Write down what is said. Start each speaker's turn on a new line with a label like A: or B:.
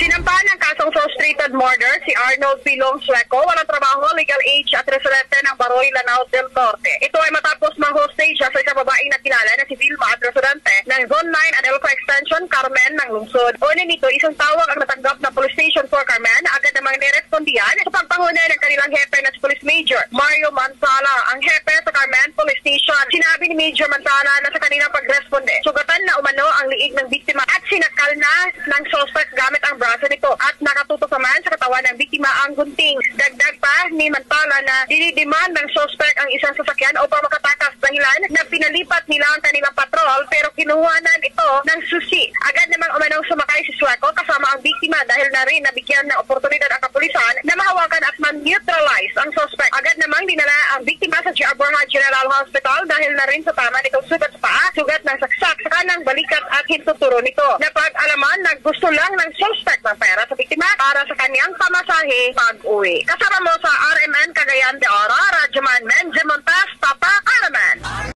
A: Sinampahan ng kasong frustrated murder si Arnold Pilong Sueco, walang trabaho, legal age at residente ng Baroy, Lanao del Norte. Ito ay matapos ma-hostage sa isang babaeng nakilala na si Vilma at residente ng Zone 9 Adelco Extension, Carmen ng lungsod. Una nito, isang tawag ang natanggap na Police Station 4 Carmen, agad namang nirespondihan sa pagpanguna ng kanilang hepe na si Police Major Mario Mansala, ang hepe sa Carmen Police Station. Sinabi ni Major Mansala na sa kanilang pagresponde, sugatan na umano ang liig ng biktima at sinakal na ng suspect gamit ang braso nito at nakatutok naman sa katawan ng biktima ang gunting. Dagdag pa ni Mansala na dinidemand ng suspect ang isang sasakyan upang makatakas dahilan na pinalipat nila ang kanilang patrol pero kinuhanan ito ng susi. Agad namang umanong sumakay si Sueco kasama ang biktima dahil na rin nabigyan ng oportunidad ang kapulisan na mahawakan at man-neutralize ang suspect. Agad namang dinala ang biktima sa G.R. Borja General Hospital dahil na rin sa tama nitong sugat sa paa, sugat ng saksak sa kanang balikat at hintuturo nito. Napag-alaman na gusto lang ng suspect ng pera sa biktima para sa kanyang pamasahe pag-uwi. Kasama mo sa RMN Cagayan de Oro, Radyoman Menje Montas,